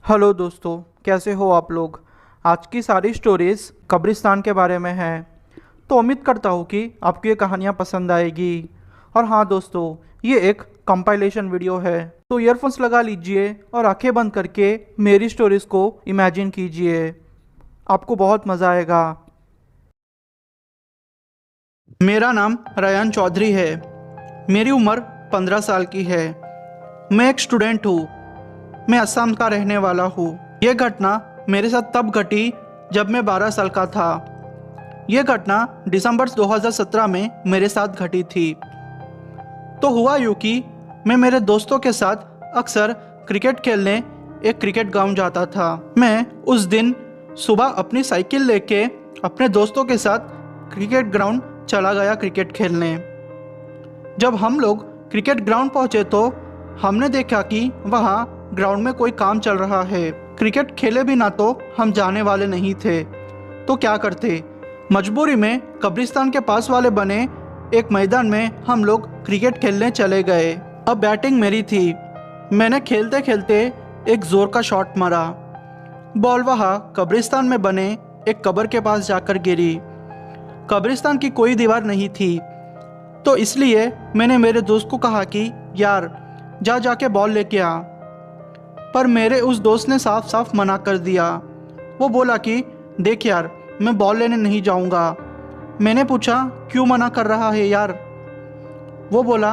Hello दोस्तों, कैसे हो आप लोग। आज की सारी स्टोरीज़ कब्रिस्तान के बारे में हैं। तो उम्मीद करता हूँ कि आपको ये कहानियाँ पसंद आएगी। और हाँ दोस्तों, ये एक कंपाइलेशन वीडियो है, तो ईयरफोन्स लगा लीजिए और आंखें बंद करके मेरी स्टोरीज़ को इमेजिन कीजिए। आपको बहुत मज़ा आएगा। मेरा नाम रयान चौधरी है। मेरी उम्र 15 साल की है। मैं एक स्टूडेंट हूँ। मैं असम का रहने वाला हूँ। यह घटना मेरे साथ तब घटी जब मैं 12 साल का था। यह घटना दिसंबर 2017 में मेरे साथ घटी थी। तो हुआ यूँ कि मैं मेरे दोस्तों के साथ अक्सर क्रिकेट खेलने एक क्रिकेट ग्राउंड जाता था। मैं उस दिन सुबह अपनी साइकिल लेके अपने दोस्तों के साथ क्रिकेट ग्राउंड चला गया क्रिकेट खेलने। जब हम लोग क्रिकेट ग्राउंड पहुंचे तो हमने देखा कि वहाँ ग्राउंड में कोई काम चल रहा है। क्रिकेट खेले बिना तो हम जाने वाले नहीं थे, तो क्या करते। मजबूरी में कब्रिस्तान के पास वाले बने एक मैदान में हम लोग क्रिकेट खेलने चले गए। अब बैटिंग मेरी थी। मैंने खेलते खेलते एक जोर का शॉट मारा। बॉल वहाँ कब्रिस्तान में बने एक कब्र के पास जाकर गिरी। कब्रिस्तान की कोई दीवार नहीं थी, तो इसलिए मैंने मेरे दोस्त को कहा कि यार जाके बॉल लेके आ। पर मेरे उस दोस्त ने साफ साफ मना कर दिया। वो बोला कि देख यार, मैं बॉल लेने नहीं जाऊंगा। मैंने पूछा क्यों मना कर रहा है यार। वो बोला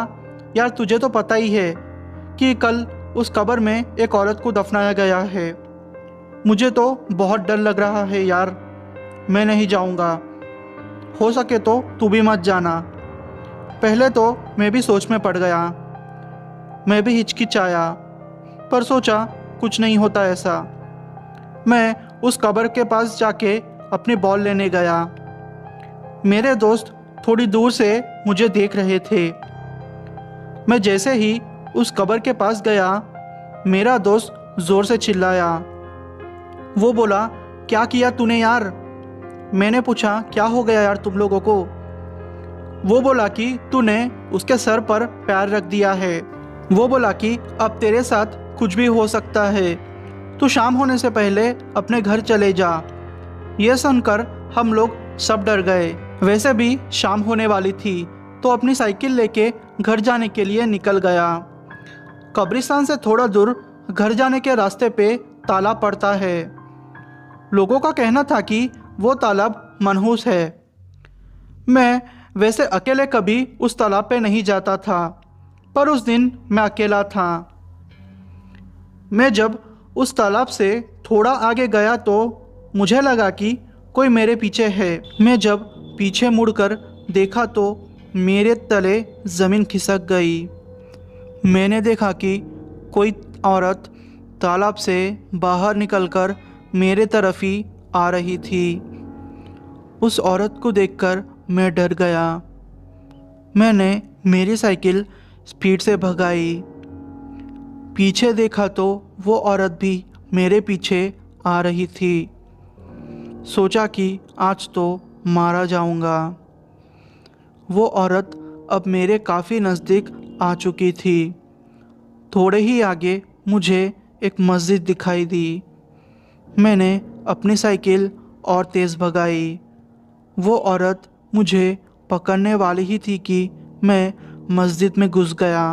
यार तुझे तो पता ही है कि कल उस कब्र में एक औरत को दफनाया गया है। मुझे तो बहुत डर लग रहा है यार, मैं नहीं जाऊंगा। हो सके तो तू भी मत जाना। पहले तो मैं भी सोच में पड़ गया। मैं भी हिचकिचाया, पर सोचा कुछ नहीं होता ऐसा। मैं उस कब्र के पास जाके अपनी बॉल लेने गया। मेरे दोस्त थोड़ी दूर से मुझे देख रहे थे। मैं जैसे ही उस कब्र के पास गया, मेरा दोस्त जोर से चिल्लाया। वो बोला क्या किया तूने यार। मैंने पूछा क्या हो गया यार तुम लोगों को। वो बोला कि तूने उसके सर पर पैर रख दिया है। वो बोला कि अब तेरे साथ कुछ भी हो सकता है, तू शाम होने से पहले अपने घर चले जा। यह सुनकर हम लोग सब डर गए। वैसे भी शाम होने वाली थी, तो अपनी साइकिल लेके घर जाने के लिए निकल गया। कब्रिस्तान से थोड़ा दूर घर जाने के रास्ते पे तालाब पड़ता है। लोगों का कहना था कि वो तालाब मनहूस है। मैं वैसे अकेले कभी उस तालाब पे नहीं जाता था, पर उस दिन मैं अकेला था। मैं जब उस तालाब से थोड़ा आगे गया तो मुझे लगा कि कोई मेरे पीछे है। मैं जब पीछे मुड़कर देखा तो मेरे तले ज़मीन खिसक गई। मैंने देखा कि कोई औरत तालाब से बाहर निकलकर मेरे तरफ ही आ रही थी। उस औरत को देखकर मैं डर गया। मैंने मेरी साइकिल स्पीड से भगाई। पीछे देखा तो वो औरत भी मेरे पीछे आ रही थी। सोचा कि आज तो मारा जाऊंगा। वो औरत अब मेरे काफ़ी नज़दीक आ चुकी थी। थोड़े ही आगे मुझे एक मस्जिद दिखाई दी। मैंने अपनी साइकिल और तेज़ भगाई। वो औरत मुझे पकड़ने वाली ही थी कि मैं मस्जिद में घुस गया।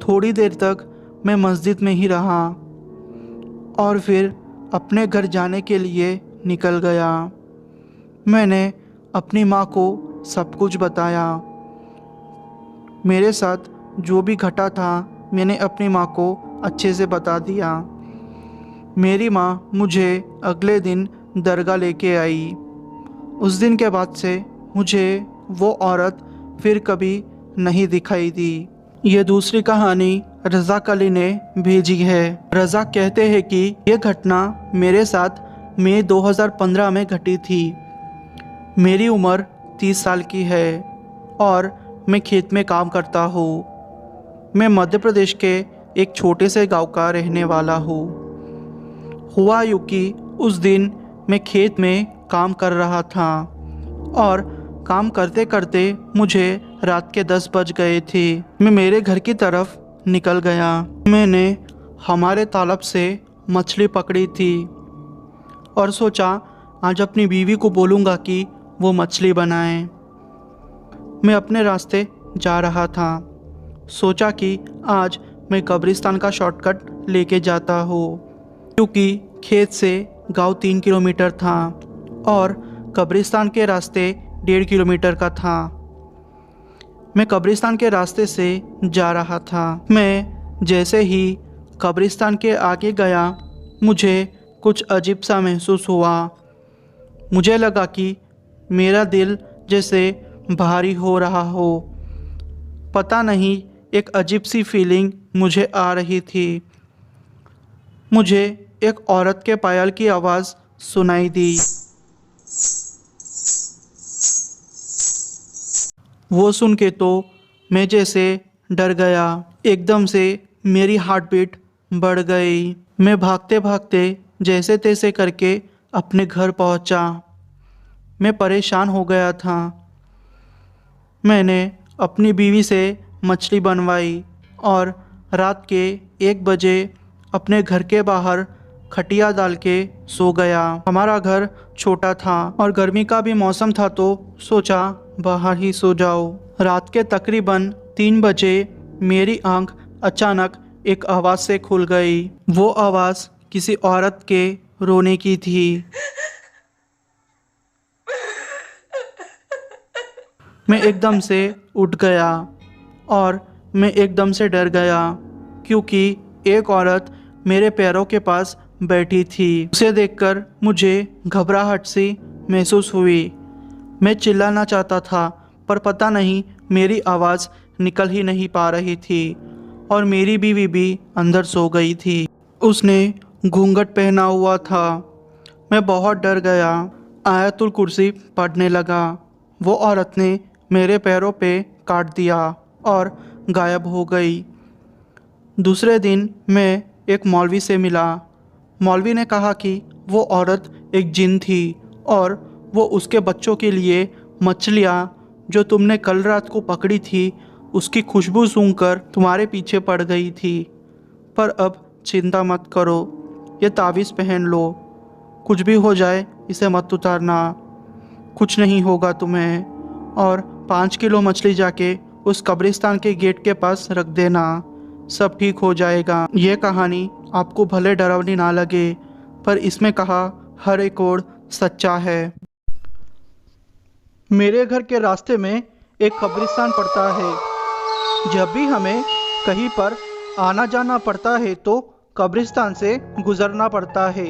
थोड़ी देर तक मैं मस्जिद में ही रहा और फिर अपने घर जाने के लिए निकल गया। मैंने अपनी माँ को सब कुछ बताया। मेरे साथ जो भी घटा था मैंने अपनी माँ को अच्छे से बता दिया। मेरी माँ मुझे अगले दिन दरगाह लेके आई। उस दिन के बाद से मुझे वो औरत फिर कभी नहीं दिखाई दी। ये दूसरी कहानी रज़ाक अली ने भेजी है। रज़ाक कहते हैं कि यह घटना मेरे साथ मई 2015 में घटी थी। मेरी उम्र 30 साल की है और मैं खेत में काम करता हूँ। मैं मध्य प्रदेश के एक छोटे से गांव का रहने वाला हूँ। हुआ यूँ कि उस दिन मैं खेत में काम कर रहा था और काम करते करते मुझे रात के 10 बज गए थे। मैं मेरे घर की तरफ निकल गया। मैंने हमारे तालाब से मछली पकड़ी थी और सोचा आज अपनी बीवी को बोलूँगा कि वो मछली बनाए। मैं अपने रास्ते जा रहा था। सोचा कि आज मैं कब्रिस्तान का शॉर्टकट लेके जाता हूँ, क्योंकि खेत से गांव 3 किलोमीटर था और कब्रिस्तान के रास्ते 1.5 किलोमीटर का था। मैं कब्रिस्तान के रास्ते से जा रहा था। मैं जैसे ही कब्रिस्तान के आगे गया, मुझे कुछ अजीब सा महसूस हुआ। मुझे लगा कि मेरा दिल जैसे भारी हो रहा हो। पता नहीं, एक अजीब सी फीलिंग मुझे आ रही थी। मुझे एक औरत के पायल की आवाज़ सुनाई दी। वो सुन के तो मैं जैसे डर गया। एकदम से मेरी हार्ट बीट बढ़ गई। मैं भागते भागते जैसे तैसे करके अपने घर पहुंचा। मैं परेशान हो गया था। मैंने अपनी बीवी से मछली बनवाई और रात के 1 बजे अपने घर के बाहर खटिया डाल के सो गया। हमारा घर छोटा था और गर्मी का भी मौसम था, तो सोचा बाहर ही सो जाओ। रात के तकरीबन 3 बजे मेरी आंख अचानक एक आवाज़ से खुल गई। वो आवाज़ किसी औरत के रोने की थी। मैं एकदम से उठ गया और मैं एकदम से डर गया, क्योंकि एक औरत मेरे पैरों के पास बैठी थी। उसे देखकर मुझे घबराहट सी महसूस हुई। मैं चिल्लाना चाहता था, पर पता नहीं मेरी आवाज़ निकल ही नहीं पा रही थी और मेरी बीवी भी अंदर सो गई थी। उसने घूंघट पहना हुआ था। मैं बहुत डर गया। आयतुल कुर्सी पढ़ने लगा। वो औरत ने मेरे पैरों पे काट दिया और गायब हो गई। दूसरे दिन मैं एक मौलवी से मिला। मौलवी ने कहा कि वो औरत एक जिन थी और वो उसके बच्चों के लिए मछलियाँ जो तुमने कल रात को पकड़ी थी, उसकी खुशबू सूंघकर तुम्हारे पीछे पड़ गई थी। पर अब चिंता मत करो, ये तावीज़ पहन लो। कुछ भी हो जाए इसे मत उतारना, कुछ नहीं होगा तुम्हें। और 5 किलो मछली जाके उस कब्रिस्तान के गेट के पास रख देना, सब ठीक हो जाएगा। ये कहानी आपको भले डरावनी ना लगे, पर इसमें कहा हर एक वर्ड सच्चा है। मेरे घर के रास्ते में एक कब्रिस्तान पड़ता है। जब भी हमें कहीं पर आना जाना पड़ता है तो कब्रिस्तान से गुजरना पड़ता है।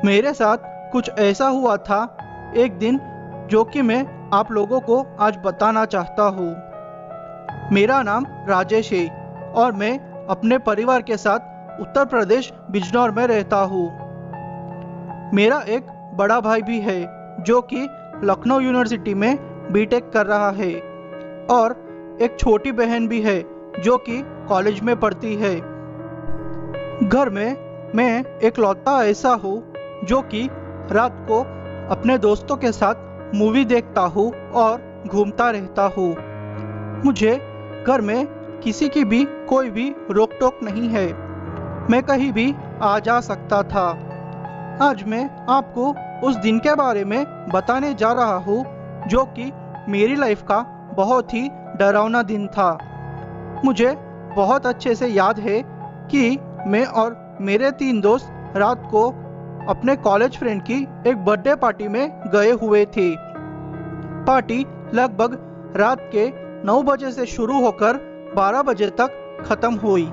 मेरे साथ कुछ ऐसा हुआ था एक दिन, जो कि मैं आप लोगों को आज बताना चाहता हूँ। मेरा नाम राजेश है और मैं अपने परिवार के साथ उत्तर प्रदेश बिजनौर में रहता हूँ। मेरा एक बड़ा भाई भी है जो कि लखनऊ यूनिवर्सिटी में बीटेक कर रहा है और एक छोटी बहन भी है जो कि कॉलेज में पढ़ती है। घर में मैं एक लौता ऐसा हूँ जो कि रात को अपने दोस्तों के साथ मूवी देखता हूँ और घूमता रहता हूँ। मुझे घर में किसी की भी कोई भी रोक टोक नहीं है। मैं कहीं भी आ जा सकता था। आज मैं आपको उस दिन के बारे में बताने जा रहा हूँ जो कि मेरी लाइफ का बहुत ही डरावना दिन था। मुझे बहुत अच्छे से याद है कि मैं और मेरे 3 दोस्त रात को अपने कॉलेज फ्रेंड की एक बर्थडे पार्टी में गए हुए थे। पार्टी लगभग रात के 9 बजे से शुरू होकर 12 बजे तक ख़त्म हुई।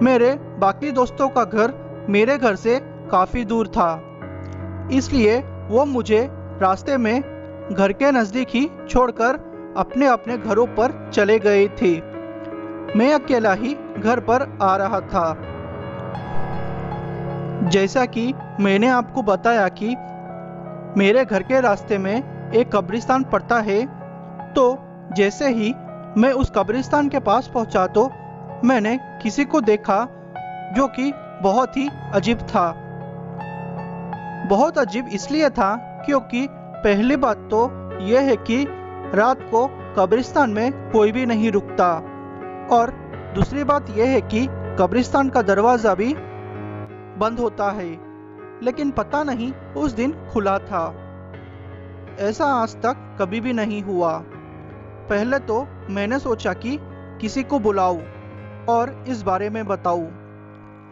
मेरे बाकी दोस्तों का घर मेरे घर से काफ़ी दूर था, इसलिए वो मुझे रास्ते में घर के नज़दीक ही छोड़कर अपने अपने घरों पर चले गए थे। मैं अकेला ही घर पर आ रहा था। जैसा कि मैंने आपको बताया कि मेरे घर के रास्ते में एक कब्रिस्तान पड़ता है, तो जैसे ही मैं उस कब्रिस्तान के पास पहुंचा तो मैंने किसी को देखा जो कि बहुत ही अजीब था। बहुत अजीब इसलिए था क्योंकि पहली बात तो यह है कि रात को कब्रिस्तान में कोई भी नहीं रुकता और दूसरी बात यह है कि कब्रिस्तान का दरवाज़ा भी बंद होता है, लेकिन पता नहीं उस दिन खुला था। ऐसा आज तक कभी भी नहीं हुआ। पहले तो मैंने सोचा कि किसी को बुलाऊं और इस बारे में बताऊं,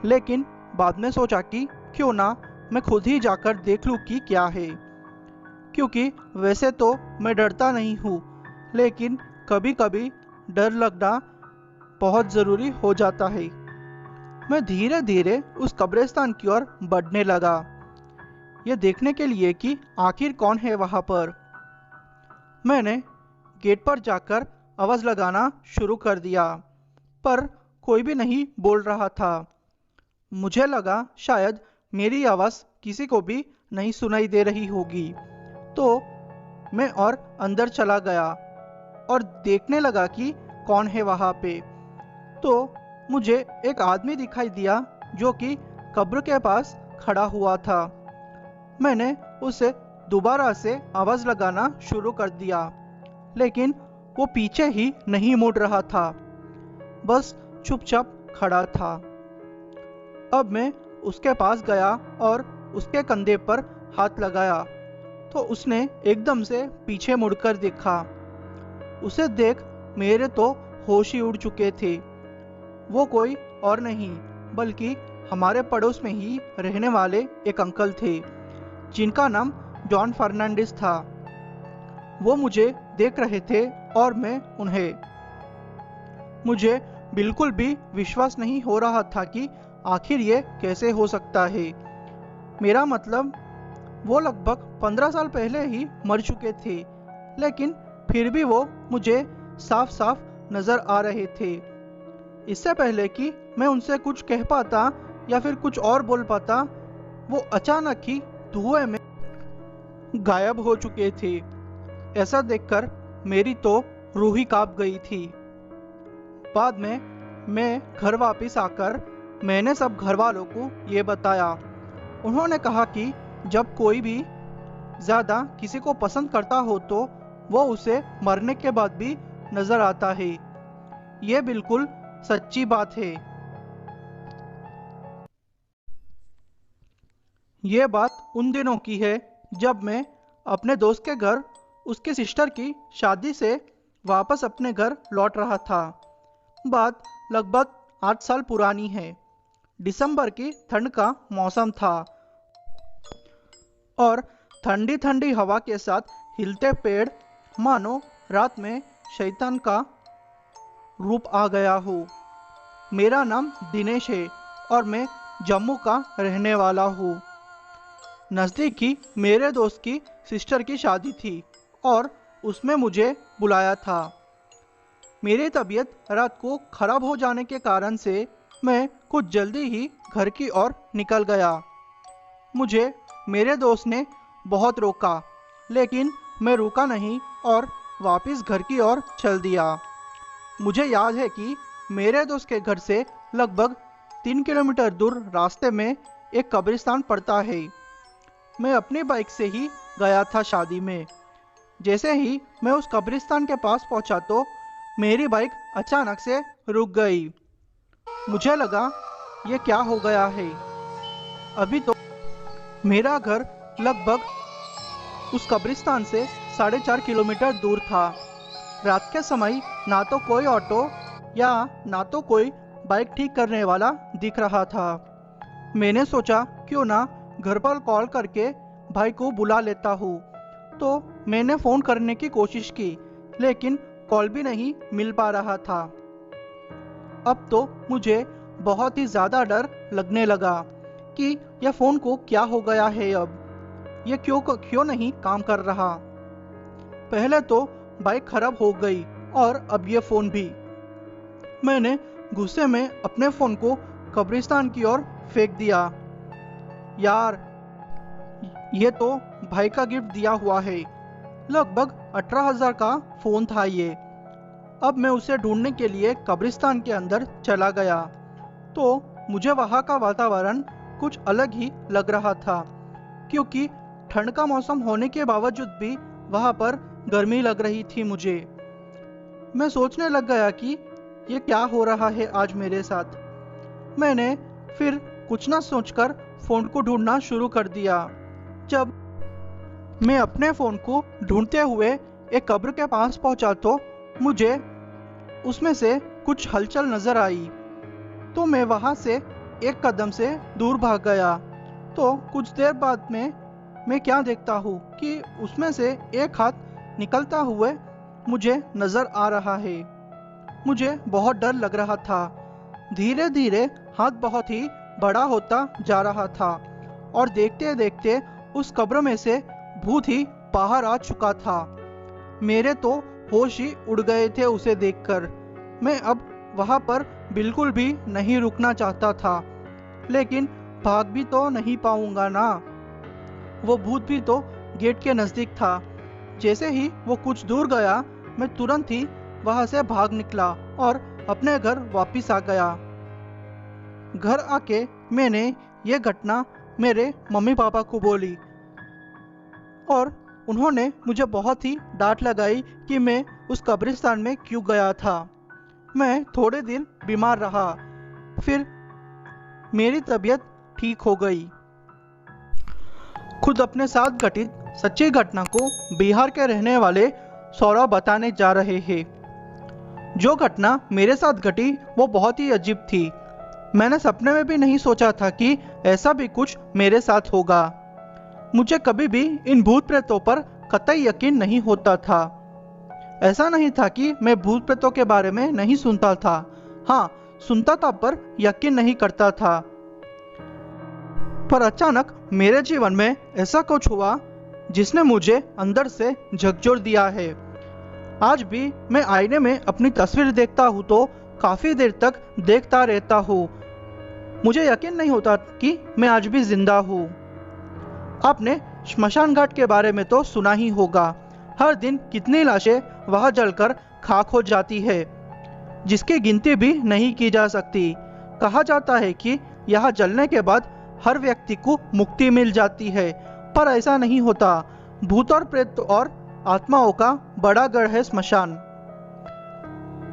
लेकिन बाद में सोचा कि क्यों ना मैं खुद ही जाकर देख लूं कि क्या है। क्योंकि वैसे तो मैं डरता नहीं हूँ, लेकिन कभी कभी डर लगना बहुत ज़रूरी हो जाता है। मैं धीरे धीरे उस कब्रिस्तान की ओर बढ़ने लगा, यह देखने के लिए कि आखिर कौन है वहाँ पर। मैंने गेट पर जाकर आवाज़ लगाना शुरू कर दिया, पर कोई भी नहीं बोल रहा था। मुझे लगा शायद मेरी आवाज़ किसी को भी नहीं सुनाई दे रही होगी, तो मैं और अंदर चला गया और देखने लगा कि कौन है वहाँ पे। तो मुझे एक आदमी दिखाई दिया जो कि कब्र के पास खड़ा हुआ था। मैंने उसे दोबारा से आवाज़ लगाना शुरू कर दिया, लेकिन वो पीछे ही नहीं मुड़ रहा था, बस चुपचाप खड़ा था। अब मैं उसके पास गया और उसके कंधे पर हाथ लगाया, तो उसने एकदम से पीछे मुड़कर देखा। उसे देख मेरे तो होश ही उड़ चुके थे। वो कोई और नहीं बल्कि हमारे पड़ोस में ही रहने वाले एक अंकल थे, जिनका नाम जॉन फर्नांडिस था। वो मुझे देख रहे थे और मैं उन्हें। मुझे बिल्कुल भी विश्वास नहीं हो रहा था कि आखिर ये कैसे हो सकता है। मेरा मतलब, वो लगभग 15 साल पहले ही मर चुके थे, लेकिन फिर भी वो मुझे साफ साफ नजर आ रहे थे। इससे पहले कि मैं उनसे कुछ कह पाता या फिर कुछ और बोल पाता, वो अचानक ही धुएं में गायब हो चुके थे। ऐसा देखकर मेरी तो रूह ही कांप गई थी। बाद में मैं घर वापस आकर मैंने सब घर वालों को ये बताया। उन्होंने कहा कि जब कोई भी ज़्यादा किसी को पसंद करता हो तो वो उसे मरने के बाद भी नजर आता है। ये बिल्कुल सच्ची बात है। ये बात उन दिनों की है जब मैं अपने दोस्त के घर उसकी सिस्टर की शादी से वापस अपने घर लौट रहा था। बात लगभग 8 साल पुरानी है। दिसंबर की ठंड का मौसम था और ठंडी ठंडी हवा के साथ हिलते पेड़ मानो रात में शैतान का रूप आ गया हो। मेरा नाम दिनेश है और मैं जम्मू का रहने वाला हूँ। नज़दीक ही मेरे दोस्त की सिस्टर की शादी थी और उसमें मुझे बुलाया था। मेरी तबीयत रात को खराब हो जाने के कारण से मैं कुछ जल्दी ही घर की ओर निकल गया। मुझे मेरे दोस्त ने बहुत रोका, लेकिन मैं रुका नहीं और वापस घर की ओर चल दिया। मुझे याद है कि मेरे दोस्त के घर से लगभग 3 किलोमीटर दूर रास्ते में एक कब्रिस्तान पड़ता है। मैं अपनी बाइक से ही गया था शादी में। जैसे ही मैं उस कब्रिस्तान के पास पहुंचा तो मेरी बाइक अचानक से रुक गई। मुझे लगा ये क्या हो गया है। अभी तो मेरा घर लगभग उस कब्रिस्तान से 4.5 किलोमीटर दूर था। रात के समय ना तो कोई ऑटो या ना तो कोई बाइक ठीक करने वाला दिख रहा था। मैंने सोचा क्यों ना घर पर कॉल करके भाई को बुला लेता हूँ। तो मैंने फ़ोन करने की कोशिश की, लेकिन कॉल भी नहीं मिल पा रहा था। अब तो मुझे बहुत ही ज़्यादा डर लगने लगा कि यह फ़ोन को क्या हो गया है। अब यह क्यों नहीं काम कर रहा। पहले तो बाइक खराब हो गई और अब यह फ़ोन भी। मैंने गुस्से में अपने फ़ोन को कब्रिस्तान की ओर फेंक दिया। यार, ये तो भाई का गिफ्ट दिया हुआ है। लगभग 18,000 का फ़ोन था ये। अब मैं उसे ढूंढने के लिए कब्रिस्तान के अंदर चला गया तो मुझे वहाँ का वातावरण कुछ अलग ही लग रहा था, क्योंकि ठंड का मौसम होने के बावजूद भी वहाँ पर गर्मी लग रही थी मुझे। मैं सोचने लग गया कि ये क्या हो रहा है आज मेरे साथ। मैंने फिर कुछ ना सोचकर फ़ोन को ढूंढना शुरू कर दिया। जब मैं अपने फ़ोन को ढूंढते हुए एक कब्र के पास पहुंचा तो मुझे उसमें से कुछ हलचल नज़र आई, तो मैं वहां से एक कदम से दूर भाग गया। तो कुछ देर बाद में मैं क्या देखता हूँ कि उसमें से एक हाथ निकलता हुए मुझे नज़र आ रहा है। मुझे बहुत डर लग रहा था। धीरे धीरे हाथ बहुत ही बड़ा होता जा रहा था और देखते देखते उस कब्र में से भूत ही बाहर आ चुका था। मेरे तो होश ही उड़ गए थे उसे देखकर। मैं अब वहाँ पर बिल्कुल भी नहीं रुकना चाहता था, लेकिन भाग भी तो नहीं पाऊंगा ना। वो भूत भी तो गेट के नज़दीक था। जैसे ही वो कुछ दूर गया, मैं तुरंत ही वहाँ से भाग निकला और अपने घर वापस आ गया। घर आके मैंने ये घटना मेरे मम्मी पापा को बोली और उन्होंने मुझे बहुत ही डांट लगाई कि मैं उस कब्रिस्तान में क्यों गया था। मैं थोड़े दिन बीमार रहा, फिर मेरी तबीयत ठीक हो गई। खुद अपने साथ घटित सच्ची घटना को बिहार के रहने वाले सौरभ बताने जा रहे हैं। जो घटना मेरे साथ घटी वो बहुत ही अजीब थी। मैंने सपने में भी नहीं सोचा था कि ऐसा भी कुछ मेरे साथ होगा। मुझे कभी भी इन भूत प्रेतों पर कतई यकीन नहीं होता था। ऐसा नहीं था कि मैं भूत प्रेतों के बारे में नहीं सुनता था। हाँ, सुनता था पर यकीन नहीं करता था। पर अचानक मेरे जीवन में ऐसा कुछ हुआ जिसने मुझे अंदर से झकझोर दिया है। आज भी मैं आईने में अपनी तस्वीर देखता हूँ तो काफी देर तक देखता रहता हूँ। मुझे यकीन नहीं होता कि मैं आज भी जिंदा हूँ। आपने श्मशान घाट के बारे में तो सुना ही होगा। हर दिन कितनी लाशें वहां जलकर खाक हो जाती है, जिसकी गिनती भी नहीं की जा सकती। कहा जाता है कि यहाँ जलने के बाद हर व्यक्ति को मुक्ति मिल जाती है, पर ऐसा नहीं होता। भूत और प्रेत और आत्माओं का बड़ा गढ़ है स्मशान।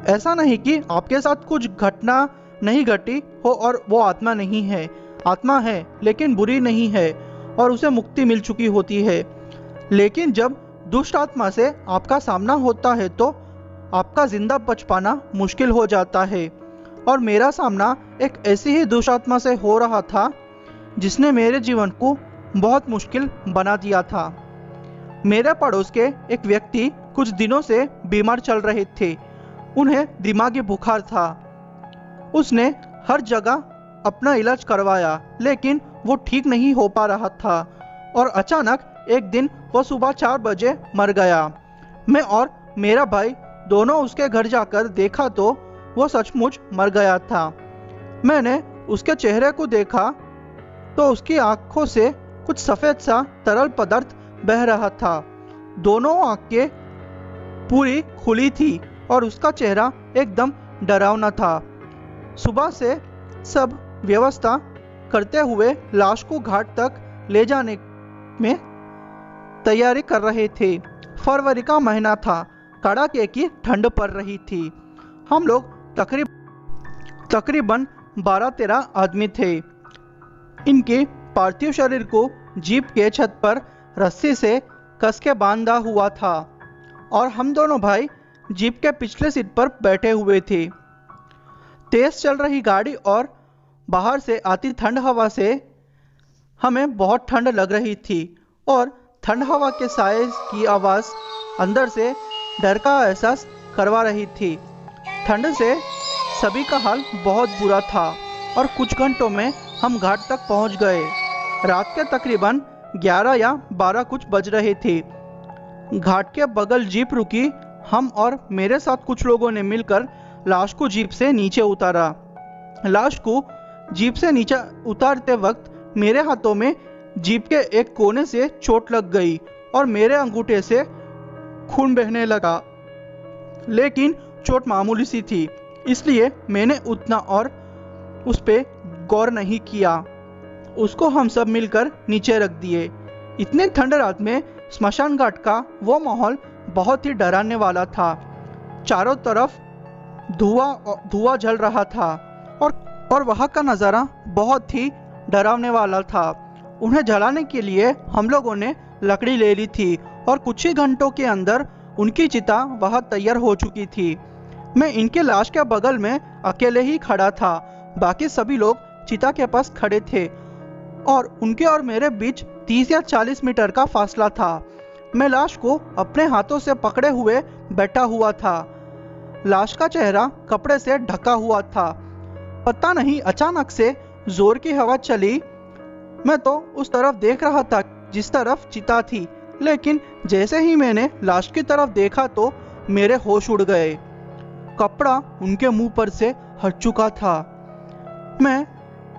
ऐसा नहीं कि आपके साथ कुछ घटना नहीं घटी हो और वो आत्मा नहीं है। आत्मा है, लेकिन बुरी नहीं है और उसे मुक्ति मिल चुकी होती है। लेकिन जब दुष्ट आत्मा से आपका सामना होता है तो आपका जिंदा बच पाना मुश्किल हो जाता है। और मेरा सामना एक ऐसी ही दुष्ट आत्मा से हो रहा था जिसने मेरे जीवन को बहुत मुश्किल बना दिया था। मेरे पड़ोस के एक व्यक्ति कुछ दिनों से बीमार चल रहे थे। उन्हें दिमागी बुखार था। उसने हर जगह अपना इलाज करवाया, लेकिन वो ठीक नहीं हो पा रहा था और अचानक एक दिन वो सुबह 4 बजे मर गया। मैं और मेरा भाई दोनों उसके घर जाकर देखा तो वो सचमुच मर गया था। मैंने उसके चेहरे को देखा तो उसकी आंखों से कुछ सफ़ेद सा तरल पदार्थ बह रहा था। दोनों आंखें पूरी खुली थी और उसका चेहरा एकदम डरावना था। सुबह से सब व्यवस्था करते हुए लाश को घाट तक ले जाने में तैयारी कर रहे थे। फरवरी का महीना था। कड़ाके की ठंड पड़ रही थी। हम लोग तकरीबन 12-13 आदमी थे। इनके पार्थिव शरीर को जीप के छत पर रस्सी से कस के बांधा हुआ था और हम दोनों भाई जीप के पिछले सीट पर बैठे हुए थे। तेज चल रही गाड़ी और बाहर से आती ठंड हवा से हमें बहुत ठंड लग रही थी और ठंड हवा के साए की आवाज़ अंदर से डर का एहसास करवा रही थी। ठंड से सभी का हाल बहुत बुरा था और कुछ घंटों में हम घाट तक पहुंच गए। रात के तकरीबन 11 या 12 कुछ बज रहे थे। घाट के बगल जीप रुकी। हम और मेरे साथ कुछ लोगों ने मिलकर लाश को जीप से नीचे उतारा। लाश को जीप से नीचे उतारते वक्त मेरे हाथों में जीप के एक कोने से चोट लग गई और मेरे अंगूठे से खून बहने लगा। लेकिन चोट मामूली सी थी, इसलिए मैंने उतना और उस पर गौर नहीं किया। उसको हम सब मिलकर नीचे रख दिए। इतने ठंड रात में स्मशान घाट का वो माहौल बहुत ही डराने वाला था। चारों तरफ धुआं जल रहा था और वहाँ का नज़ारा बहुत ही डरावने वाला था। उन्हें जलाने के लिए हम लोगों ने लकड़ी ले ली थी और कुछ ही घंटों के अंदर उनकी चिता वहाँ तैयार हो चुकी थी। मैं इनके लाश के बगल में अकेले ही खड़ा था। बाकी सभी लोग चिता के पास खड़े थे और उनके और मेरे बीच 30 या 40 मीटर का फासला था। मैं लाश को अपने हाथों से पकड़े हुए बैठा हुआ था। लाश का चेहरा कपड़े से ढका हुआ था। पता नहीं अचानक से जोर की हवा चली। मैं तो उस तरफ देख रहा था जिस तरफ चिता थी, लेकिन जैसे ही मैंने लाश की तरफ देखा तो मेरे होश उड़ गए। कपड़ा उनके मुंह पर से हट चुका था। मैं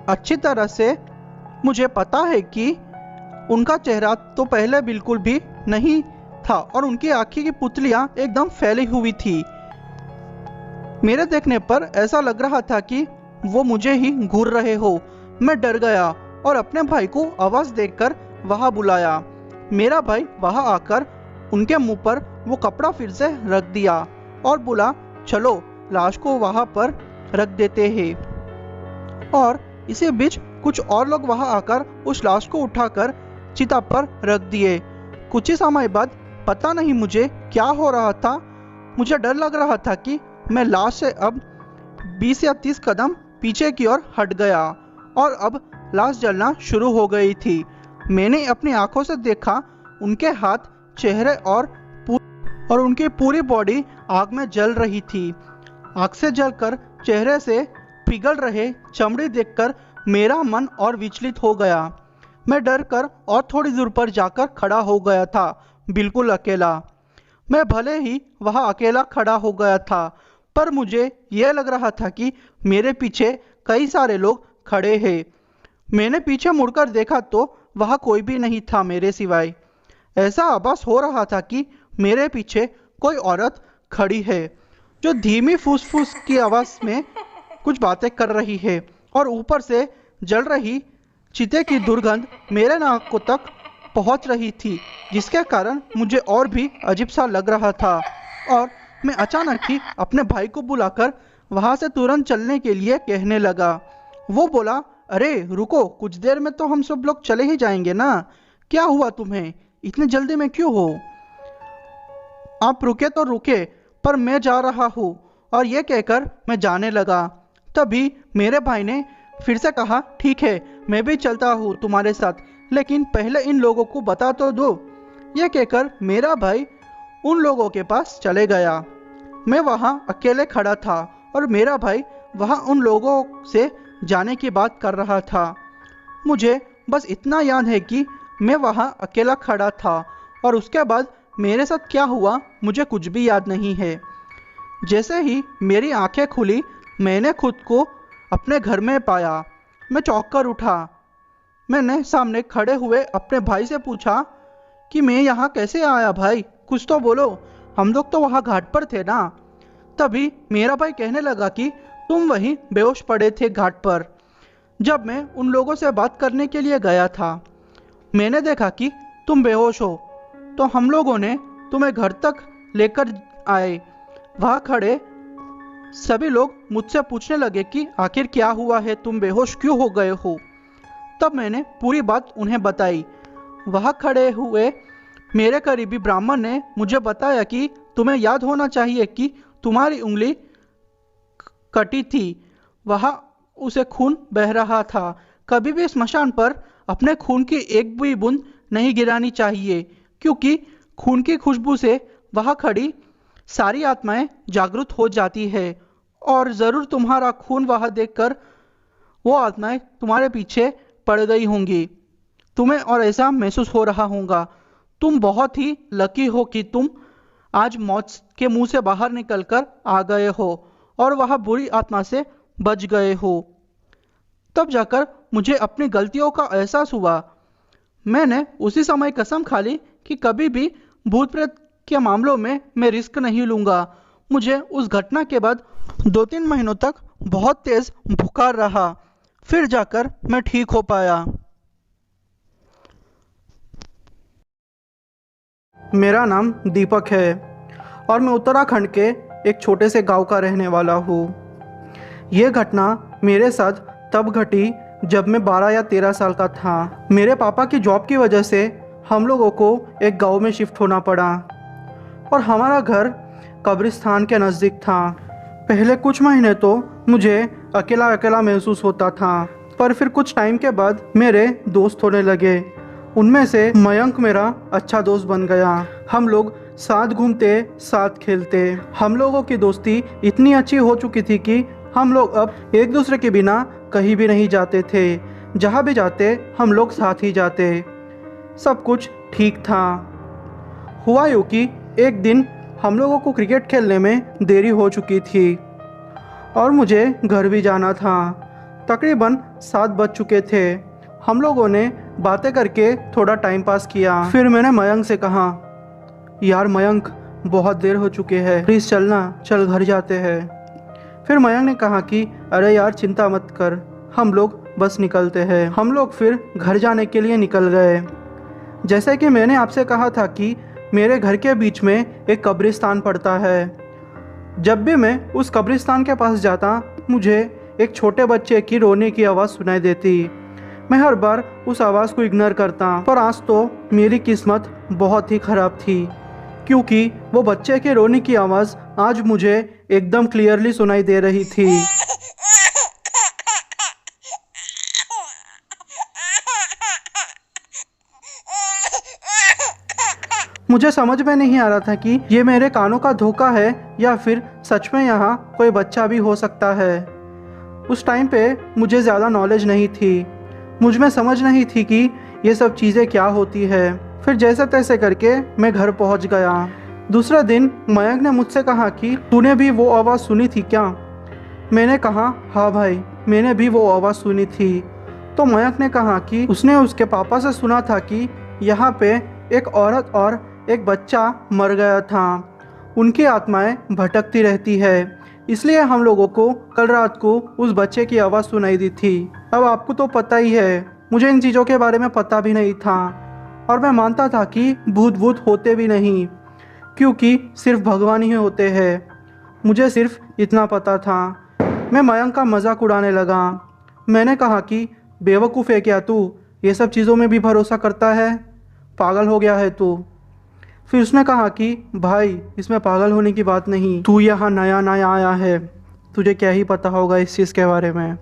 अच्छी तरह से मुझे पता है कि उनका चेहरा तो पहले बिल्कुल भी नहीं था और उनकी आंखों की पुतलियां एकदम फैली हुई थी। मेरे देखने पर ऐसा लग रहा था कि वो मुझे ही घूर रहे हो। मैं डर गया और अपने भाई को आवाज देकर वहां बुलाया। मेरा भाई वहां आकर उनके मुंह पर वो कपड़ा फिर से रख दिया और बोला, चलो लाश को वहां पर रख देते हैं। और इसी बीच कुछ और लोग वहां आकर उस लाश को उठाकर चिता पर रख दिए। कुछ ही समय बाद पता नहीं मुझे क्या हो रहा था। मुझे डर लग रहा था कि मैं लाश से अब 20 या 30 कदम पीछे की ओर हट गया और अब लाश जलना शुरू हो गई थी। मैंने अपनी आंखों से देखा उनके हाथ, चेहरे और उनकी पूरी बॉडी आग में जल रही थी। आग से जलकर चेहरे से पिघल रहे चमड़ी देखकर मेरा मन और विचलित हो गया। मैं डर कर और थोड़ी दूर पर जाकर खड़ा हो गया था, बिल्कुल अकेला। मैं भले ही वहाँ अकेला खड़ा हो गया था, पर मुझे यह लग रहा था कि मेरे पीछे कई सारे लोग खड़े हैं। मैंने पीछे मुड़कर देखा तो वहाँ कोई भी नहीं था मेरे सिवाय। ऐसा आभास हो रहा था कि मेरे पीछे कोई औरत खड़ी है जो धीमी फूस-फूस की आवाज़ में कुछ बातें कर रही है और ऊपर से जल रही चिते की दुर्गंध मेरे नाकों तक पहुंच रही थी, जिसके कारण मुझे और भी अजीब सा लग रहा था। और मैं अचानक ही अपने भाई को बुलाकर वहां से तुरंत चलने के लिए कहने लगा। वो बोला, अरे रुको, कुछ देर में तो हम सब लोग चले ही जाएंगे ना। क्या हुआ तुम्हें, इतनी जल्दी में क्यों हो? आप रुके तो रुके, पर मैं जा रहा हूँ। और ये कहकर मैं जाने लगा। तभी मेरे भाई ने फिर से कहा, ठीक है मैं भी चलता हूँ तुम्हारे साथ, लेकिन पहले इन लोगों को बता तो दो। यह कहकर मेरा भाई उन लोगों के पास चले गया। मैं वहाँ अकेले खड़ा था और मेरा भाई वहाँ उन लोगों से जाने की बात कर रहा था। मुझे बस इतना याद है कि मैं वहाँ अकेला खड़ा था और उसके बाद मेरे साथ क्या हुआ मुझे कुछ भी याद नहीं है। जैसे ही मेरी आंखें खुली, मैंने खुद को अपने घर में पाया। मैं चौंक कर उठा। मैंने सामने खड़े हुए अपने भाई से पूछा कि मैं यहाँ कैसे आया भाई, कुछ तो बोलो, हम लोग तो वहाँ घाट पर थे ना। तभी मेरा भाई कहने लगा कि तुम वहीं बेहोश पड़े थे घाट पर। जब मैं उन लोगों से बात करने के लिए गया था, मैंने देखा कि तुम बेहोश हो, तो हम लोगों ने तुम्हें घर तक लेकर आए। वहाँ खड़े सभी लोग मुझसे पूछने लगे कि आखिर क्या हुआ है, तुम बेहोश क्यों हो गए हो। तब मैंने पूरी बात उन्हें बताई। वहाँ खड़े हुए मेरे करीबी ब्राह्मण ने मुझे बताया कि तुम्हें याद होना चाहिए कि तुम्हारी उंगली कटी थी, वहाँ उसे खून बह रहा था। कभी भी स्मशान पर अपने खून की एक भी बूंद नहीं गिरानी चाहिए, क्योंकि खून की खुशबू से वहाँ खड़ी सारी आत्माएं जागृत हो जाती है और ज़रूर तुम्हारा खून वहाँ देखकर वो आत्माएं तुम्हारे पीछे पड़ गई होंगी। तुम्हें और ऐसा महसूस हो रहा होगा। तुम बहुत ही लकी हो कि तुम आज मौत के मुंह से बाहर निकलकर आ गए हो और वह बुरी आत्मा से बच गए हो। तब जाकर मुझे अपनी गलतियों का एहसास हुआ। मैंने उसी समय कसम खा ली कि कभी भी भूत प्रेत के मामलों में मैं रिस्क नहीं लूँगा। मुझे उस घटना के बाद 2-3 महीनों तक बहुत तेज़ बुखार रहा, फिर जाकर मैं ठीक हो पाया। मेरा नाम दीपक है और मैं उत्तराखंड के एक छोटे से गांव का रहने वाला हूँ। ये घटना मेरे साथ तब घटी जब मैं 12 या 13 साल का था। मेरे पापा की जॉब की वजह से हम लोगों को एक गांव में शिफ्ट होना पड़ा और हमारा घर कब्रिस्तान के नज़दीक था। पहले कुछ महीने तो मुझे अकेला अकेला महसूस होता था, पर फिर कुछ टाइम के बाद मेरे दोस्त होने लगे। उनमें से मयंक मेरा अच्छा दोस्त बन गया। हम लोग साथ घूमते, साथ खेलते। हम लोगों की दोस्ती इतनी अच्छी हो चुकी थी कि हम लोग अब एक दूसरे के बिना कहीं भी नहीं जाते थे। जहाँ भी जाते हम लोग साथ ही जाते। सब कुछ ठीक था। हुआ यूँ कि एक दिन हम लोगों को क्रिकेट खेलने में देरी हो चुकी थी और मुझे घर भी जाना था। तकरीबन 7 बज चुके थे। हम लोगों ने बातें करके थोड़ा टाइम पास किया। फिर मैंने मयंक से कहा, यार मयंक, बहुत देर हो चुके हैं, प्लीज़ चलना, चल घर जाते हैं। फिर मयंक ने कहा कि अरे यार चिंता मत कर, हम लोग बस निकलते हैं। हम लोग फिर घर जाने के लिए निकल गए। जैसे कि मैंने आपसे कहा था कि मेरे घर के बीच में एक कब्रिस्तान पड़ता है। जब भी मैं उस कब्रिस्तान के पास जाता, मुझे एक छोटे बच्चे की रोने की आवाज़ सुनाई देती। मैं हर बार उस आवाज़ को इग्नोर करता, पर आज तो मेरी किस्मत बहुत ही ख़राब थी, क्योंकि वो बच्चे के रोने की आवाज़ आज मुझे एकदम क्लियरली सुनाई दे रही थी। मुझे समझ में नहीं आ रहा था कि ये मेरे कानों का धोखा है या फिर सच में यहाँ कोई बच्चा भी हो सकता है। उस टाइम पे मुझे ज़्यादा नॉलेज नहीं थी। मुझ में समझ नहीं थी कि ये सब चीज़ें क्या होती है। फिर जैसे तैसे करके मैं घर पहुँच गया। दूसरे दिन मयंक ने मुझसे कहा कि तूने भी वो आवाज़ सुनी थी क्या? मैंने कहा हाँ भाई, मैंने भी वो आवाज़ सुनी थी। तो मयंक ने कहा कि उसने उसके पापा से सुना था कि यहाँ पे एक औरत और एक बच्चा मर गया था। उनकी आत्माएं भटकती रहती है, इसलिए हम लोगों को कल रात को उस बच्चे की आवाज़ सुनाई दी थी। अब आपको तो पता ही है, मुझे इन चीज़ों के बारे में पता भी नहीं था और मैं मानता था कि भूत होते भी नहीं, क्योंकि सिर्फ भगवान ही होते हैं। मुझे सिर्फ इतना पता था। मैं मयंक का मजाक उड़ाने लगा। मैंने कहा कि बेवकूफ़ है क्या तू, ये सब चीज़ों में भी भरोसा करता है? पागल हो गया है तू। फिर उसने कहा कि भाई, इसमें पागल होने की बात नहीं, तू यहाँ नया नया आया है, तुझे क्या ही पता होगा इस चीज़ के बारे में।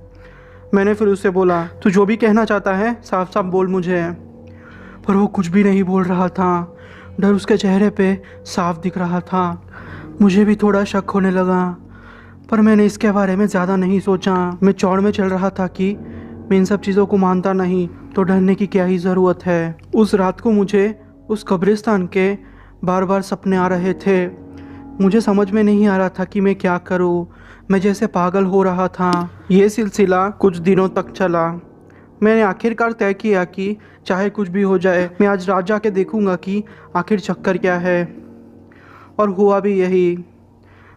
मैंने फिर उससे बोला, तू जो भी कहना चाहता है साफ साफ बोल मुझे। पर वो कुछ भी नहीं बोल रहा था। डर उसके चेहरे पे साफ दिख रहा था। मुझे भी थोड़ा शक होने लगा, पर मैंने इसके बारे में ज़्यादा नहीं सोचा। मैं चौड़ में चल रहा था कि मैं इन सब चीज़ों को मानता नहीं तो डरने की क्या ही ज़रूरत है। उस रात को मुझे उस कब्रिस्तान के बार बार सपने आ रहे थे। मुझे समझ में नहीं आ रहा था कि मैं क्या करूं। मैं जैसे पागल हो रहा था। ये सिलसिला कुछ दिनों तक चला। मैंने आखिरकार तय किया कि चाहे कुछ भी हो जाए, मैं आज रात जाके देखूंगा कि आखिर चक्कर क्या है। और हुआ भी यही।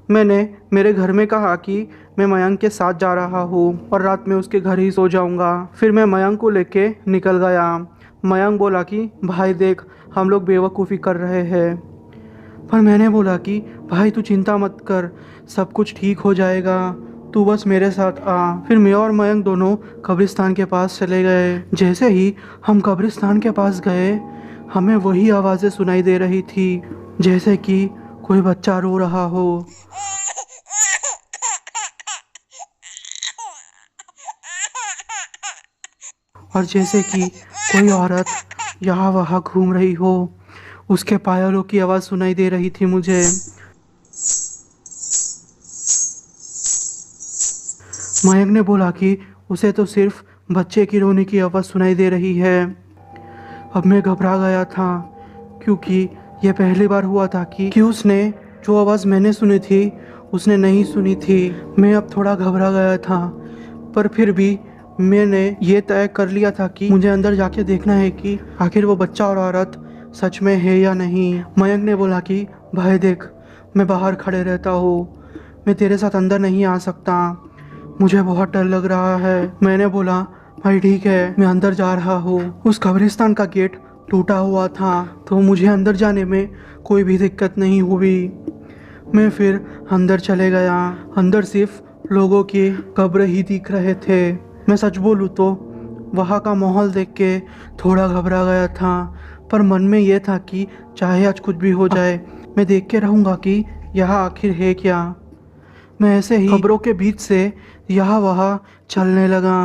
मैंने मेरे घर में कहा कि मैं मयंक के साथ जा रहा हूँ और रात में उसके घर ही सो जाऊँगा। फिर मैं मयंक को लेके निकल गया। मयंक बोला कि भाई देख, हम लोग बेवकूफ़ी कर रहे हैं। पर मैंने बोला कि भाई तू चिंता मत कर, सब कुछ ठीक हो जाएगा, तू बस मेरे साथ आ। फिर मैं और मयंक दोनों कब्रिस्तान के पास चले गए। जैसे ही हम कब्रिस्तान के पास गए, हमें वही आवाज़ें सुनाई दे रही थी, जैसे कि कोई बच्चा रो रहा हो। और जैसे कि कोई औरत यहाँ वहाँ घूम रही हो। उसके पायलों की आवाज़ सुनाई दे रही थी मुझे। मयंक ने बोला कि उसे तो सिर्फ बच्चे की रोने की आवाज़ सुनाई दे रही है। अब मैं घबरा गया था, क्योंकि यह पहली बार हुआ था कि उसने जो आवाज़ मैंने सुनी थी उसने नहीं सुनी थी। मैं अब थोड़ा घबरा गया था, पर फिर भी मैंने ये तय कर लिया था कि मुझे अंदर जाके देखना है कि आखिर वो बच्चा और औरत सच में है या नहीं। मयंक ने बोला कि भाई देख, मैं बाहर खड़े रहता हूँ, मैं तेरे साथ अंदर नहीं आ सकता, मुझे बहुत डर लग रहा है। मैंने बोला भाई ठीक है, मैं अंदर जा रहा हूँ। उस कब्रिस्तान का गेट टूटा हुआ था, तो मुझे अंदर जाने में कोई भी दिक्कत नहीं हुई। मैं फिर अंदर चले गया। अंदर सिर्फ लोगों की कब्र ही दिख रहे थे। मैं सच बोलूँ तो वहाँ का माहौल देख के थोड़ा घबरा गया था, पर मन में यह था कि चाहे आज कुछ भी हो जाए, मैं देख के रहूँगा कि यहाँ आखिर है क्या। मैं ऐसे ही खबरों के बीच से यहाँ वहाँ चलने लगा।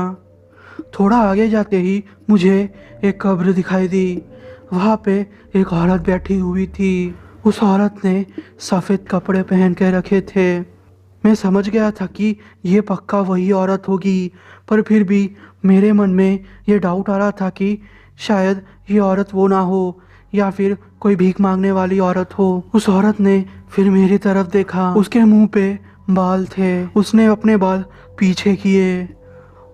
थोड़ा आगे जाते ही मुझे एक कब्र दिखाई दी। वहाँ पे एक औरत बैठी हुई थी। उस औरत ने सफ़ेद कपड़े पहन के रखे थे। मैं समझ गया था कि ये पक्का वही औरत होगी, पर फिर भी मेरे मन में ये डाउट आ रहा था कि शायद ये औरत वो ना हो, या फिर कोई भीख मांगने वाली औरत हो। उस औरत ने फिर मेरी तरफ देखा। उसके मुंह पे बाल थे। उसने अपने बाल पीछे किए।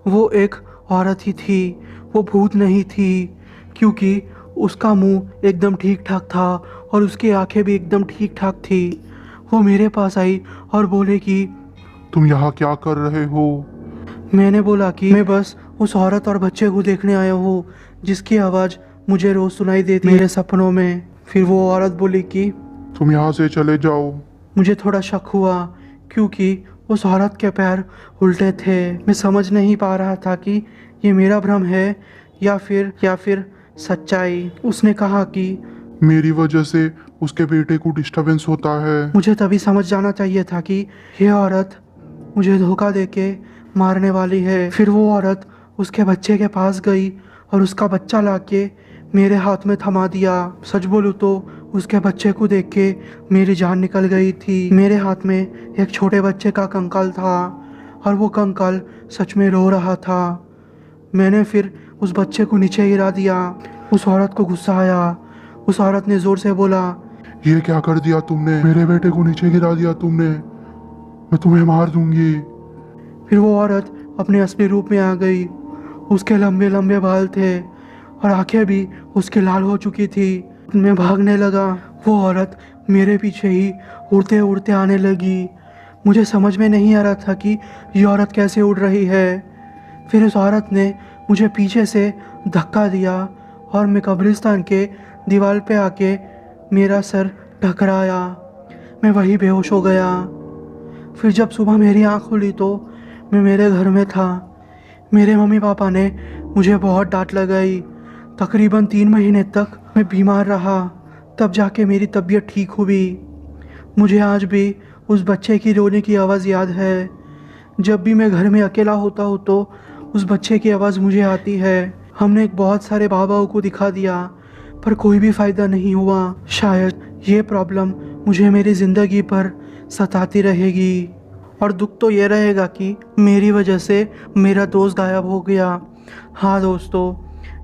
वो एक औरत ही थी, वो भूत नहीं थी, क्योंकि उसका मुंह एकदम ठीक ठाक था और उसकी आंखें भी एकदम ठीक ठाक थी। वो मेरे पास आई और बोले कि तुम यहाँ क्या कर रहे हो? मैंने बोला कि मैं बस उस औरत और बच्चे को देखने आया हूँ जिसकी आवाज़ मुझे रोज़ सुनाई देती मेरे सपनों में। फिर वो औरत बोली कि तुम यहाँ से चले जाओ। मुझे थोड़ा शक हुआ, क्योंकि उस औरत के पैर उल्टे थे। मैं समझ नहीं पा रहा था कि ये मेरा भ्रम है या फिर सच्चाई। उसने कहा कि मेरी वजह से उसके बेटे को डिस्टरबेंस होता है। मुझे तभी समझ जाना चाहिए था कि ये औरत मुझे धोखा देके मारने वाली है। फिर वो औरत उसके बच्चे के पास गई और उसका बच्चा लाके मेरे हाथ में थमा दिया। सच बोलूँ तो उसके बच्चे को देख के मेरी जान निकल गई थी। मेरे हाथ में एक छोटे बच्चे का कंकाल था और वो कंकाल सच में रो रहा था। मैंने फिर उस बच्चे को नीचे गिरा दिया। उस औरत को गुस्सा आया। उस औरत ने ज़ोर से बोला, ये क्या कर दिया तुमने? मेरे बेटे को नीचे गिरा दिया तुमने। मैं तुम्हें मार दूंगी। फिर वो औरत अपने असली रूप में आ गई। उसके लंबे लंबे बाल थे और आंखें भी उसकी लाल हो चुकी थी। मैं भागने लगा। वो औरत मेरे पीछे ही उड़ते उड़ते आने लगी। मुझे समझ में नहीं आ रहा था कि ये औरत कैसे उड़ रही है। फिर उस औरत ने मुझे पीछे से धक्का दिया और मैं कब्रिस्तान के दीवार पे आके मेरा सर टकराया। मैं वहीं बेहोश हो गया। फिर जब सुबह मेरी आँख खुली तो मैं मेरे घर में था। मेरे मम्मी पापा ने मुझे बहुत डांट लगाई। तकरीबन 3 महीने तक मैं बीमार रहा, तब जाके मेरी तबीयत ठीक हुई। मुझे आज भी उस बच्चे की रोने की आवाज़ याद है। जब भी मैं घर में अकेला होता हूँ तो उस बच्चे की आवाज़ मुझे आती है। हमने बहुत सारे बाबाओं को दिखा दिया, पर कोई भी फ़ायदा नहीं हुआ। शायद ये प्रॉब्लम मुझे मेरी ज़िंदगी पर सताती रहेगी, और दुख तो ये रहेगा कि मेरी वजह से मेरा दोस्त गायब हो गया। हाँ दोस्तों,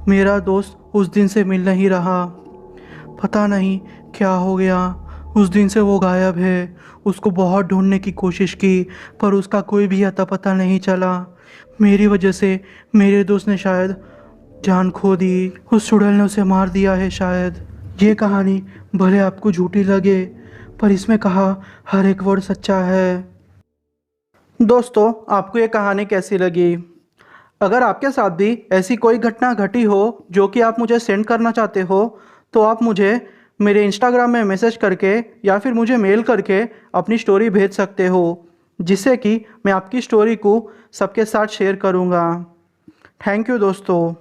मेरा दोस्त उस दिन से मिल नहीं रहा। पता नहीं क्या हो गया। उस दिन से वो गायब है। उसको बहुत ढूंढने की कोशिश की, पर उसका कोई भी अता पता नहीं चला। मेरी वजह से मेरे दोस्त ने शायद जान खो दी। उस चुड़ैल ने उसे मार दिया है शायद। ये कहानी भले आपको झूठी लगे, पर इसमें कहा हर एक वर्ड सच्चा है। दोस्तों, आपको ये कहानी कैसी लगी? अगर आपके साथ भी ऐसी कोई घटना घटी हो जो कि आप मुझे सेंड करना चाहते हो, तो आप मुझे मेरे इंस्टाग्राम में मैसेज करके या फिर मुझे मेल करके अपनी स्टोरी भेज सकते हो, जिससे कि मैं आपकी स्टोरी को सबके साथ शेयर करूँगा। थैंक यू दोस्तों।